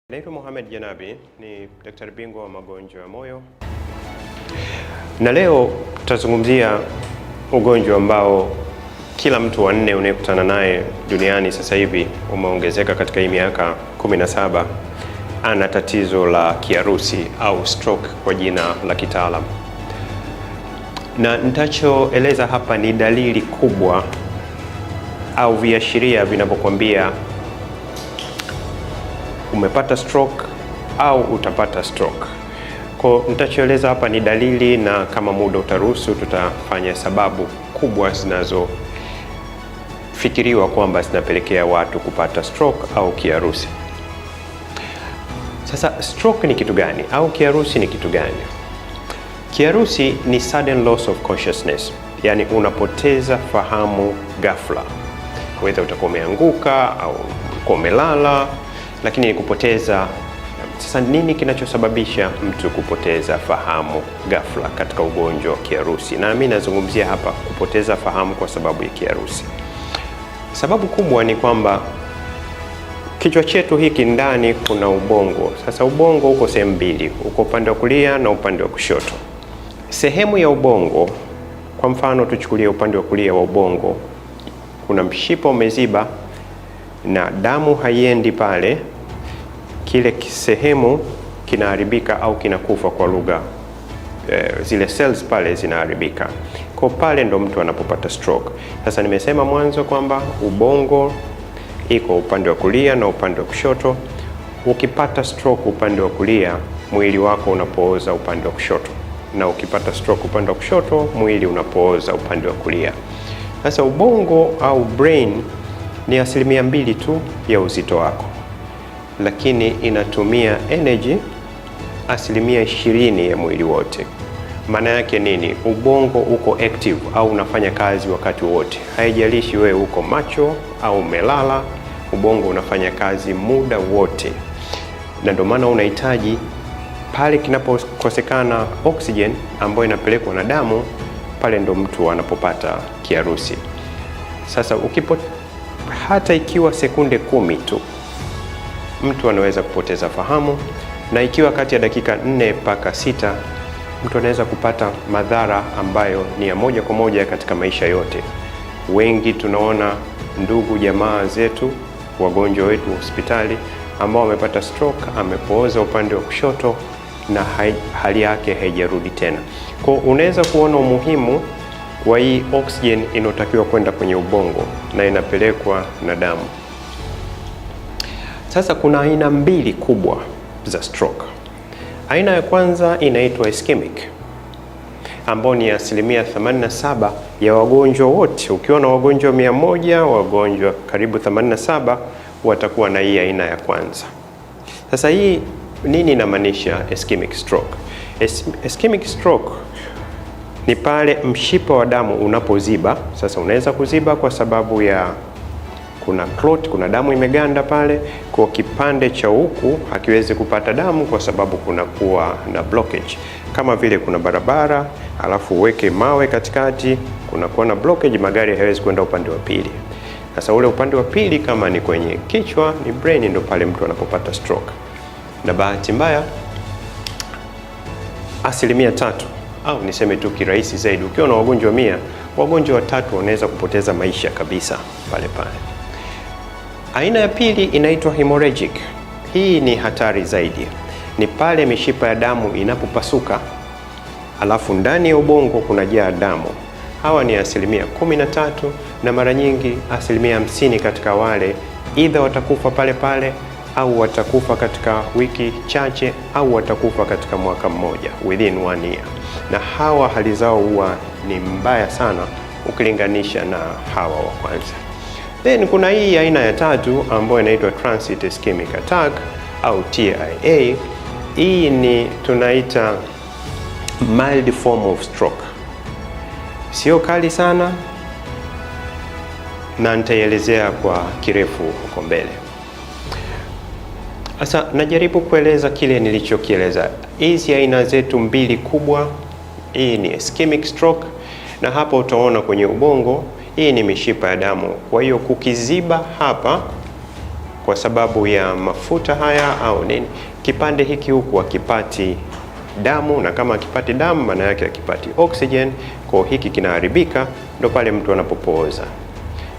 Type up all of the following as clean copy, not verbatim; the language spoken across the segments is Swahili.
Naitwa Mohamed Janabi, ni daktari bingwa wa magonjwa ya moyo, na leo tutazungumzia ugonjwa ambao kila mtu wa nne unayekutana naye duniani sasa hivi umeongezeka katika hii miaka 17, ana tatizo la kiharusi au stroke kwa jina la kitaalam. Na nitachoeleza hapa ni dalili kubwa au viashiria vinavyokuambia umepata stroke au utapata stroke. Kwa nitachoeleza hapa ni dalili, na kama muda utaruhusu tutafanya sababu kubwa zinazofikiriwa kwamba zinapelekea watu kupata stroke au kiharusi. Sasa stroke ni kitu gani au kiharusi ni kitu gani? Kiharusi ni sudden loss of consciousness, yani unapoteza fahamu ghafla. Whether utakuwa umeanguka au umelala, lakini ni kupoteza. Sasa nini kinachosababisha mtu kupoteza fahamu ghafla katika ugonjwa wa kiharusi? Na mimi nazungumzia hapa kupoteza fahamu kwa sababu ya kiharusi. Sababu kubwa ni kwamba kichwa chetu hiki ndani kuna ubongo. Sasa ubongo uko sehemu mbili, uko upande wa kulia na upande wa kushoto. Sehemu ya ubongo, kwa mfano tuchukulie upande wa kulia wa ubongo, kuna mshipa umeziba na damu haiendi pale, kile sehemu kinaharibika au kinakufa kwa lugha, zile cells pale zinaharibika. Kwa pale ndo mtu anapopata stroke. Sasa nimesema mwanzo kwamba ubongo iko upande wa kulia na upande wa kushoto. Ukipata stroke upande wa kulia, mwili wako unapooza upande wa kushoto, na ukipata stroke upande wa kushoto, mwili unapooza upande wa kulia. Sasa ubongo au brain ni 2% tu ya uzito wako, lakini inatumia energy 20% ya mwili wote. Maana yake nini? Ubongo uko active au unafanya kazi wakati wote, haijalishi wewe uko macho au umelala, ubongo unafanya kazi muda wote. Na ndio maana unahitaji, pale kinapokosekana oxygen ambayo inapelekwa na damu, pale ndo mtu anapopata kiharusi. Sasa hata ikiwa sekunde 10 tu, mtu anaweza kupoteza fahamu, na ikiwa kati ya dakika 4 mpaka 6, mtu anaweza kupata madhara ambayo ni ya moja kwa moja katika maisha yote. Wengi tunaona ndugu jamaa zetu, wagonjwa wetu hospitali ambao wamepata stroke, amepooza upande wa kushoto na hali yake haijarudi tena. Kwa unaweza kuona umuhimu wa hii oxygen inotakiwa kwenda kwenye ubongo na inapelekwa na damu. Sasa kuna aina mbili kubwa za stroke. Aina ya kwanza inaitwa ischemic, ambao ni 87% ya wagonjwa wote. Ukiwa na wagonjwa 100, wagonjwa karibu 87 watakuwa na hii aina ya kwanza. Sasa hii nini inamaanisha ischemic stroke? Ischemic stroke ni pale mshipa wa damu unapoziba. Sasa unaweza kuziba kwa sababu ya kuna clot, kuna damu imeganda pale, kwa kipande cha huku hakiwezi kupata damu kwa sababu kuna kuwa na blockage. Kama vile kuna barabara alafu uweke mawe katikati, kuna kuwa na blockage, magari hayawezi kwenda upande wa pili. Sasa ule upande wa pili kama ni kwenye kichwa, ni brain, ndo pale mtu anapopata stroke. Na bahati mbaya 3% au niseme tu kirahisi zaidi, ukiwa na wagonjwa 100, wagonjwa 3 wanaweza kupoteza maisha kabisa pale pale. Aina ya pili inaitwa hemorrhagic. Hii ni hatari zaidi. Ni pale mishipa ya damu inapopasuka, alafu ndani ya ubongo kunajaa damu. Hawa ni 13%, na mara nyingi 50% katika wale either watakufa pale pale au watakufa katika wiki chache au watakufa katika mwaka mmoja, within 1 year. Na hawa hali zao huwa ni mbaya sana ukilinganisha na hawa wa kwanza. Then kuna hii aina ya tatu ambayo inaitwa transient ischemic attack au TIA. Hii ni tunaita mild form of stroke, sio kali sana, na nitaelezea kwa kirefu huko mbele. Sasa najaribu kueleza kile nilichokieleza. Hizi aina zetu mbili kubwa, hii ni ischemic stroke, na hapa utaona kwenye ubongo hii ni mishipa ya damu. Kwa hiyo kukiziba hapa kwa sababu ya mafuta haya au nini, kipande hiki huku hakipati damu, na kama akipati damu maana yake akipati oxygen, kwa hiki kinaharibika, ndo pale mtu anapopooza.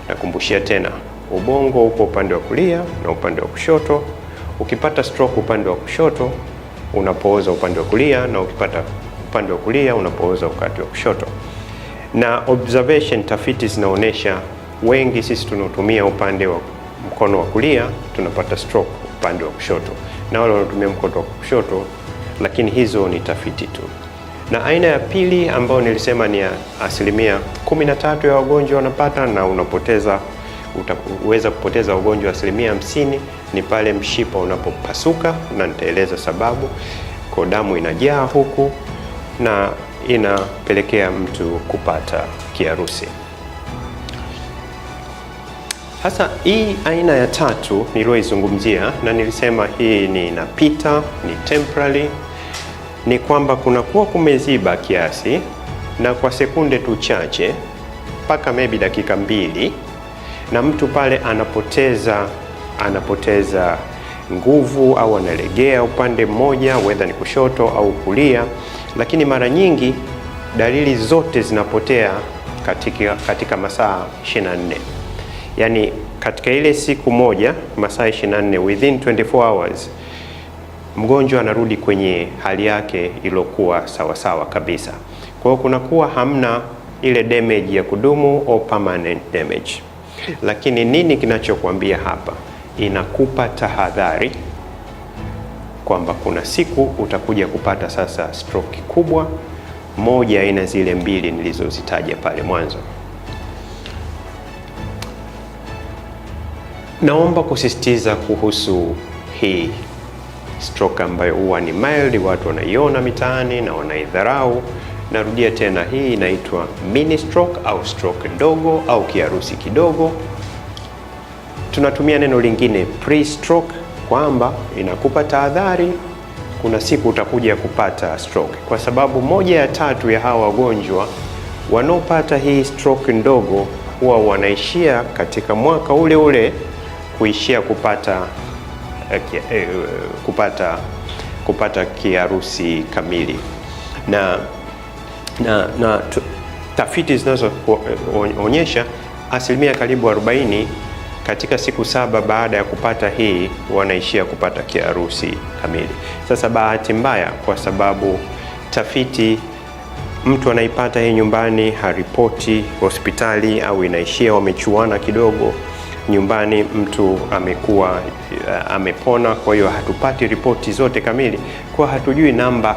Nakumbushia tena, ubongo upo upande wa kulia na upande wa kushoto. Ukipata stroke upande wa kushoto unapooza upande wa kulia, na ukipata upande wa kulia unapooza wakati wa kushoto. Na observation, tafiti zinaonyesha wengi sisi tunaotumia upande wa mkono wa kulia tunapata stroke upande wa kushoto, na wale wanaotumia mkono wa kushoto, lakini hizo ni tafiti tu. Na aina ya pili ambayo nilisema ni asilimia 13 ya wagonjwa wanapata, na utaweza kupoteza ugonjwa asilimia 50, ni pale mshipa unapopasuka, na nitaeleza sababu. Kwa damu inajaa huku na inapelekea mtu kupata kiharusi. Sasa hii aina ya tatu niliyoizungumzia, na nilisema hii ni inapita, ni temporary, ni kwamba kunakuwa kumeziba kiasi, na kwa sekunde tu chache mpaka maybe dakika 2, na mtu pale anapoteza nguvu au analegea upande mmoja, whether ni kushoto au kulia. Lakini mara nyingi dalili zote zinapotea katika masaa 24. Yani katika ile siku moja, masaa 24, within 24 hours mgonjwa anarudi kwenye hali yake iliyokuwa sawasawa kabisa. Kwa hiyo kunakuwa hamna ile damage ya kudumu au permanent damage. Lakini nini kinachokuambia hapa? Inakupa tahadhari kwamba kuna siku utakuja kupata sasa stroke kubwa, moja aina zile mbili nilizozitaja pale mwanzo. Naomba kusisitiza kuhusu hii stroke ambayo huwa ni mild, watu wanaiona mitaani na wanaidharau. Narudia tena, hii inaitwa mini stroke au stroke ndogo au kiharusi kidogo. Tunatumia neno lingine pre-stroke, kwamba inakupa tahadhari kuna siku utakuja kupata stroke, kwa sababu 1 ya 3 ya hawa wagonjwa wanaopata hii stroke ndogo huwa wanaishia katika mwaka ule ule kuishia kupata kiharusi kamili. Na tafiti zinazoonyesha asilimia karibu 40 katika siku 7 baada ya kupata hii wanaishia kupata kiharusi kamili. Sasa bahati mbaya, kwa sababu tafiti, mtu anaipata hii nyumbani, haripoti hospitali, au inaishia wamechuana kidogo nyumbani, mtu amekuwa amepona. Kwa hiyo hatupati ripoti zote kamili, kwa hatujui namba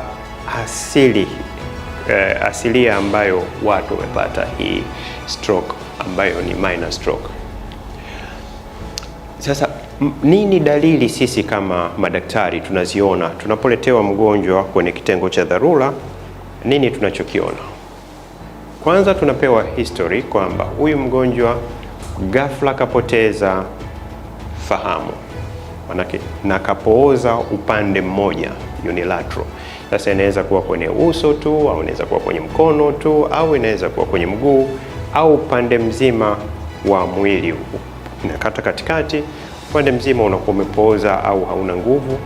asilia ambayo watu wamepata hii stroke ambayo ni minor stroke. Sasa nini dalili sisi kama madaktari tunaziona tunapoletewa mgonjwa kwenye kitengo cha dharura? Nini tunachokiona? Kwanza tunapewa history kwamba huyu mgonjwa ghafla kapoteza fahamu, manake na kapooza upande mmoja, unilateral. Sasa inaweza kuwa kwenye uso tu, au inaweza kuwa kwenye mkono tu, au inaweza kuwa kwenye mguu, au upande mzima wa mwili inakata katikati, upande mzima unakuwa umepooza au hauna nguvu.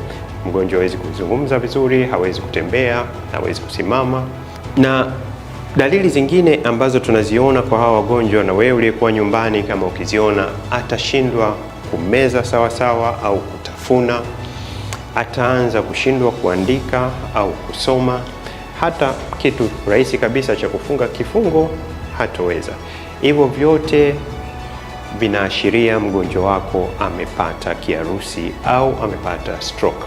Mgonjwa hawezi kuzungumza vizuri, hawezi kutembea, hawezi kusimama. Na dalili zingine ambazo tunaziona kwa hawa wagonjwa, na wewe uliyekuwa nyumbani kama ukiziona, atashindwa kumeza sawa au kutafuna, ataanza kushindwa kuandika au kusoma, hata kitu rahisi kabisa cha kufunga kifungo hatoweza. Hivyo vyote vinaashiria mgonjwa wako amepata kiharusi au amepata stroke.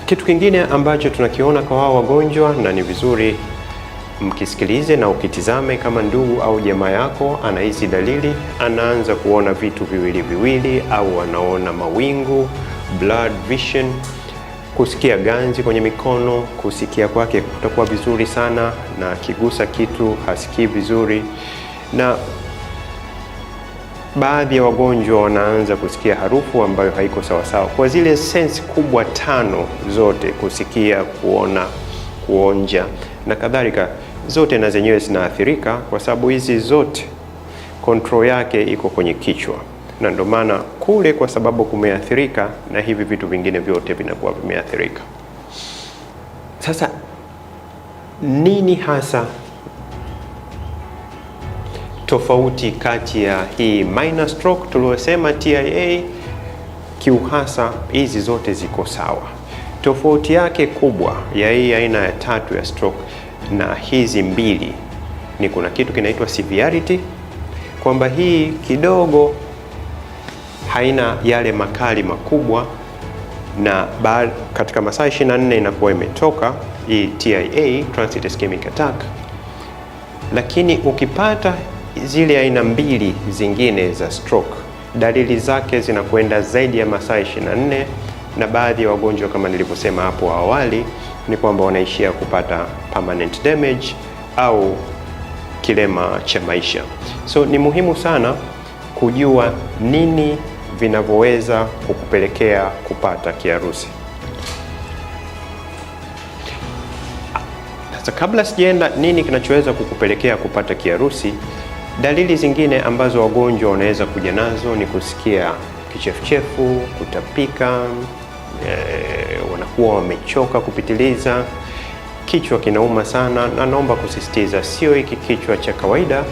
Kitu kingine ambacho tunakiona kwa hao wagonjwa, na ni vizuri mkisikilize na ukitizame, kama ndugu au jamaa yako ana hizi dalili, anaanza kuona vitu viwili au anaona mawingu, blood vision, kusikia ganzi kwenye mikono, kusikia kwake kutakuwa vizuri sana, na akigusa kitu hasikii vizuri. Na baadhi ya wagonjwa wanaanza kusikia harufu ambayo haiko sawasawa. Kwa zile sense kubwa 5 zote, kusikia, kuona, kuonja na kadhalika, zote na zenyewe zinaathirika, kwa sababu hizi zote control yake iko kwenye kichwa. na ndio maana kule, kwa sababu kumeathirika, na hivi vitu vingine vyote vinakuwa vimeathirika. Sasa nini hasa tofauti kati ya hii minor stroke tuliyosema TIA? Kiuhasa hizi zote ziko sawa. Tofauti yake kubwa ya hii aina ya 3 ya stroke na hizi mbili ni kuna kitu kinaitwa severity, kwamba hii kidogo haina yale makali makubwa, na katika masaa 24 inakuwa imetoka hii TIA, transit ischemic attack. Lakini ukipata zile aina mbili zingine za stroke, dalili zake zinakwenda zaidi ya masaa 24, na baadhi ya wagonjwa kama nilivyosema hapo awali ni kwamba wanaishia kupata permanent damage au kilema cha maisha. So ni muhimu sana kujua nini vinavyoweza kukupelekea kupata kiharusi. Sasa kabla sijaenda nini kinachoweza kukupelekea kupata kiharusi, dalili zingine ambazo wagonjwa wanaweza kuja nazo ni kusikia kichefuchefu, kutapika, wanakuwa wamechoka kupitiliza, kichwa kinauma sana, na naomba kusisitiza sio hiki kichwa cha kawaida.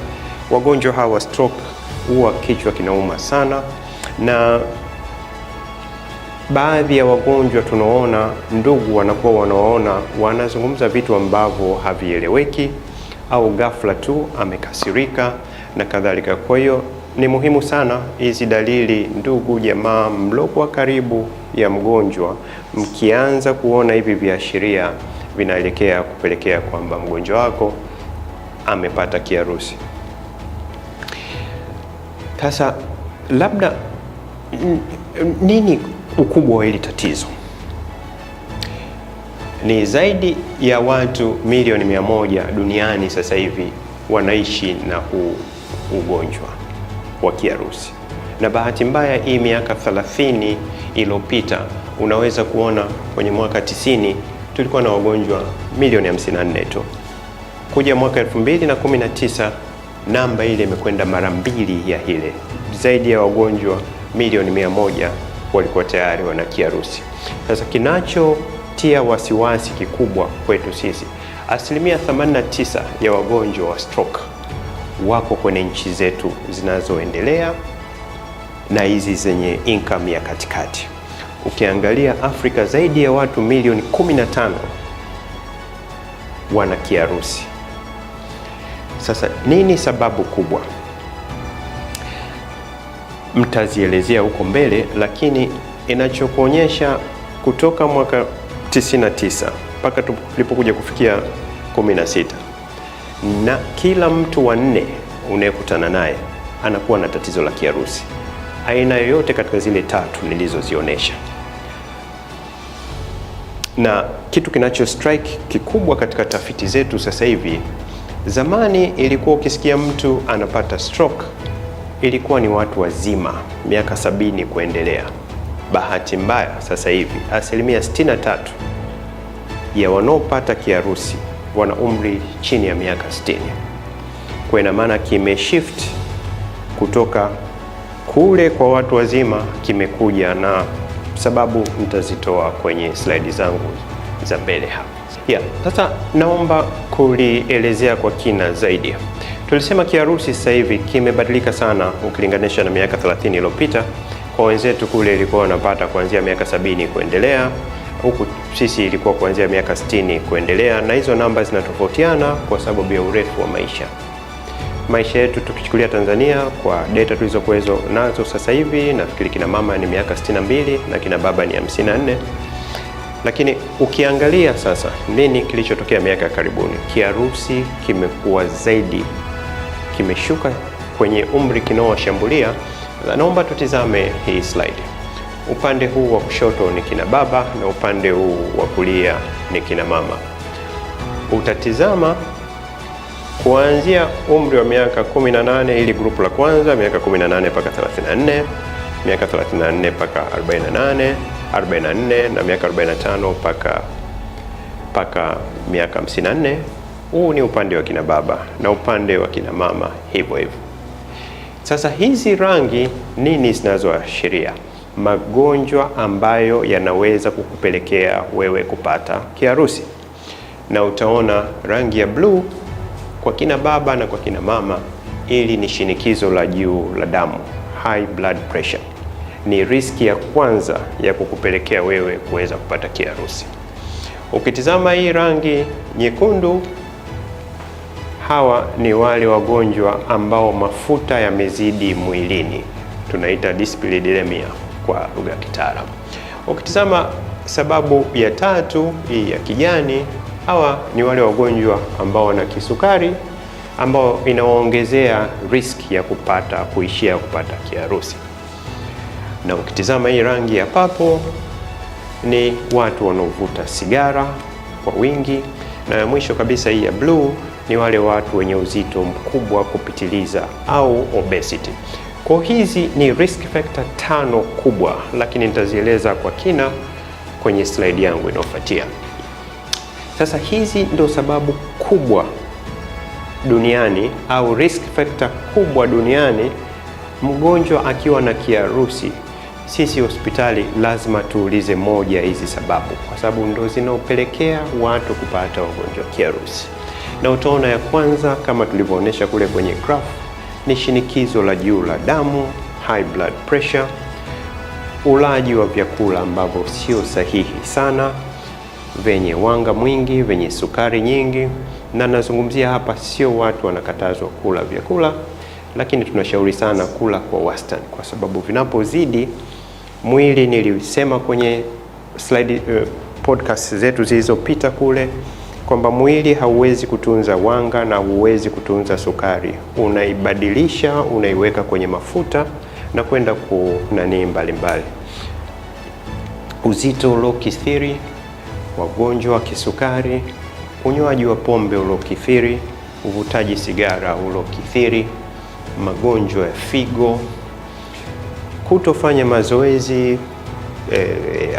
Wagonjwa hawa stroke huwa kichwa kinauma sana, na baadhi ya wagonjwa tunaona ndugu wanakuwa wanaona wanazungumza vitu ambavyo havieleweki, au ghafla tu amekasirika na kadhalika. Kwa hiyo ni muhimu sana hizi dalili, ndugu jamaa mliokuwa karibu ya mgonjwa, mkianza kuona hivi viashiria vinaelekea kupelekea kwamba mgonjwa wako amepata kiharusi. Sasa labda nini ukubwa wa hili tatizo? Ni zaidi ya watu milioni 100 duniani sasa hivi wanaishi na huu ugonjwa wa kiharusi, na bahati mbaya hii miaka 30 iliyopita, unaweza kuona kwenye mwaka 90 tulikuwa na wagonjwa milioni 54 tu. Kuja mwaka 2019 namba ile imekwenda mara 2 ya ile, zaidi ya wagonjwa milioni 100 walikuwa tayari wana kiharusi. Sasa kinachotia wasiwasi kikubwa kwetu sisi, asilimia 89 ya wagonjwa wa stroke wako kwenye nchi zetu zinazoendelea na hizi zenye income ya katikati. Ukiangalia Afrika, zaidi ya watu milioni 15 wana kiharusi. Sasa nini sababu kubwa? Mtazielezea huko mbele, lakini inachokuonyesha kutoka mwaka 99 mpaka tulipokuja kufikia 16, na kila mtu wa 4 unayekutana naye anakuwa na tatizo la kiharusi, aina yoyote katika zile 3 nilizozionyesha. Na kitu kinacho strike kikubwa katika tafiti zetu sasa hivi, zamani ilikuwa ukisikia mtu anapata stroke ilikuwa ni watu wazima miaka 70 kuendelea. Bahati mbaya sasa hivi asilimia 63 ya wanaopata kiharusi wana umri chini ya miaka 60. Kwa ina maana kimeshift kutoka kule kwa watu wazima kimekuja, na sababu nitazitoa kwenye slide zangu za mbele hapa. Sasa naomba kulielezea kwa kina zaidi. Tulisema kiharusi sasa hivi kimebadilika sana ukilinganisha na miaka 30 iliyopita. Kwa wenzetu kule ilikuwa wanapata kuanzia miaka 70 kuendelea, huku sisi ilikuwa kuanzia miaka 60 kuendelea, na hizo namba zinatofautiana kwa sababu ya urefu wa maisha. Maisha yetu tukichukulia Tanzania kwa data tulizokuwa nazo sasa hivi, nafikiri kina mama ni miaka 62 na kina baba ni 54. Lakini ukiangalia sasa nini kilichotokea miaka ya karibuni, kiharusi kimekuwa zaidi, kimeshuka kwenye umri kinaowashambulia. Naomba tutizame hii slide. Upande huu wa kushoto ni kina baba na upande huu wa kulia ni kina mama. Utatizama kuanzia umri wa miaka 18, ili grupu la kwanza, miaka 18 mpaka 34, miaka 34 mpaka 48, 44 na miaka 45 mpaka miaka 54. Huu ni upande wa kina baba, na upande wa kina mama hivyo hivyo. Sasa hizi rangi nini zinazoashiria? Magonjwa ambayo yanaweza kukupelekea wewe kupata kiharusi. Na utaona rangi ya blue kwa kina baba na kwa kina mama, ili ni shinikizo la juu la damu, high blood pressure. Ni riski ya kwanza ya kukupelekea wewe kuweza kupata kiharusi. Ukitizama hii rangi nyekundu, hawa ni wale wagonjwa ambao mafuta yamezidi mwilini, tunaita dyslipidemia kwa lugha ya kitaalamu. Ukitizama sababu ya tatu, hii ya kijani, hawa ni wale wagonjwa ambao wana kisukari, ambao inawaongezea risk ya kuishia kupata kiharusi. Na ukitizama hii rangi ya papo, ni watu wanaovuta sigara kwa wingi, na ya mwisho kabisa hii ya blue ni wale watu wenye uzito mkubwa kupitiliza au obesity. Kwa hizi ni risk factor 5 kubwa, lakini nitazieleza kwa kina kwenye slide yangu inayofuatia. Sasa hizi ndio sababu kubwa duniani au risk factor kubwa duniani. Mgonjwa akiwa na kiharusi, sisi hospitali lazima tuulize moja hizi sababu, kwa sababu ndio zinaopelekea watu kupata ugonjwa wa kiharusi. Na utaona ya kwanza kama tulivyoonyesha kule kwenye graph ni shinikizo la juu la damu, high blood pressure, ulaji wa vyakula ambavyo sio sahihi sana, venye wanga mwingi, venye sukari nyingi. Na nazungumzia hapa sio watu wanakatazwa kula vyakula, lakini tunashauri sana kula kwa wastani, kwa sababu vinapozidi mwili, nilisema kwenye slide podcast zetu zilizopita kule kwamba mwili hauwezi kutunza wanga na hauwezi kutunza sukari, unaibadilisha, unaiweka kwenye mafuta na kwenda kunani mbalimbali. Uzito uliokithiri, wagonjwa wa kisukari, unywaji wa pombe uliokithiri, uvutaji sigara uliokithiri, magonjwa ya figo, kutofanya mazoezi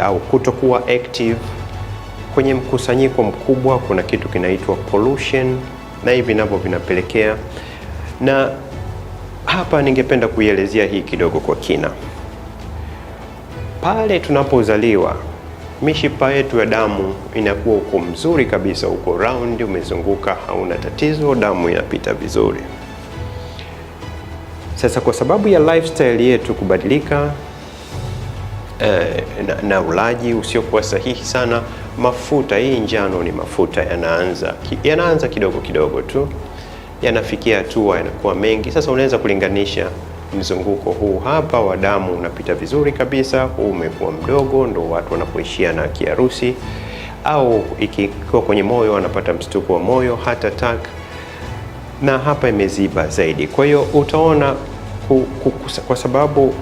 au kutokuwa active. Kwenye mkusanyiko mkubwa kuna kitu kinaitwa pollution, na hivi navyo vinapelekea. Na hapa ningependa kuielezea hii kidogo kwa kina. Pale tunapozaliwa, mishipa yetu ya damu inakuwa uko mzuri kabisa, uko round, umezunguka, hauna tatizo, damu inapita vizuri. Sasa kwa sababu ya lifestyle yetu kubadilika, na ulaji usiokuwa sahihi sana, mafuta, hii njano ni mafuta, yanaanza kidogo kidogo tu, yanafikia hatua yanakuwa mengi. Sasa unaweza kulinganisha mzunguko huu hapa wa damu unapita vizuri kabisa, huu umekuwa mdogo, ndo watu wanapoishia na kiharusi, au ikiwa kwenye moyo wanapata mshtuko wa moyo, heart attack, na hapa imeziba zaidi. Kwa hiyo utaona kwa sababu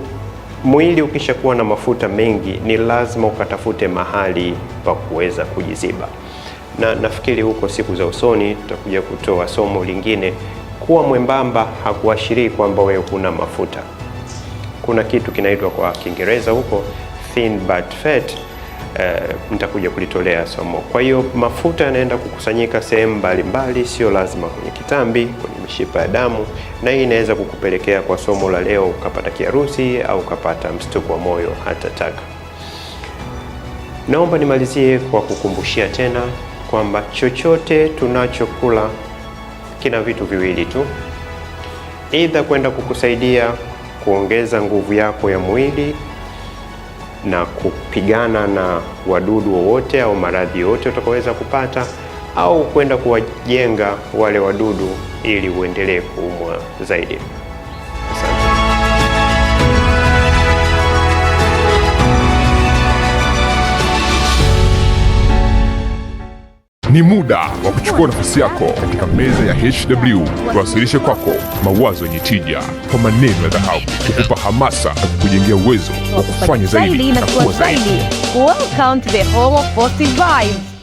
mwili ukishakuwa na mafuta mengi, ni lazima ukatafute mahali pa kuweza kujiziba. Na nafikiri huko siku za usoni tutakuja kutoa somo lingine. Kuwa mwembamba hakuashirii kwamba wewe huna mafuta. Kuna kitu kinaitwa kwa Kiingereza huko thin but fat, nitakuja kulitolea somo. Kwa hiyo mafuta yanaenda kukusanyika sehemu mbalimbali, sio lazima kwenye kitambi, kwenye mishipa ya damu, na hii inaweza kukupelekea kwa somo la leo ukapata kiharusi au ukapata mshtuko wa moyo, heart attack. Naomba nimalizie kwa kukumbushia tena kwamba chochote tunachokula kina vitu viwili tu, either kwenda kukusaidia kuongeza nguvu yako ya mwili na kupigana na wadudu wowote au maradhi yote utakaweza kupata, au kwenda kuwajenga wale wadudu ili uendelee kuumwa zaidi. Asante. Ni muda wa kuchukua nafasi yako katika meza ya HW, tuwasilishe kwako mawazo yenye tija kwa maneno ya dhahabu, kukupa hamasa na kukujengea uwezo wa kufanya zaidi na kuwa zaidi. Welcome to the home of positive vibes.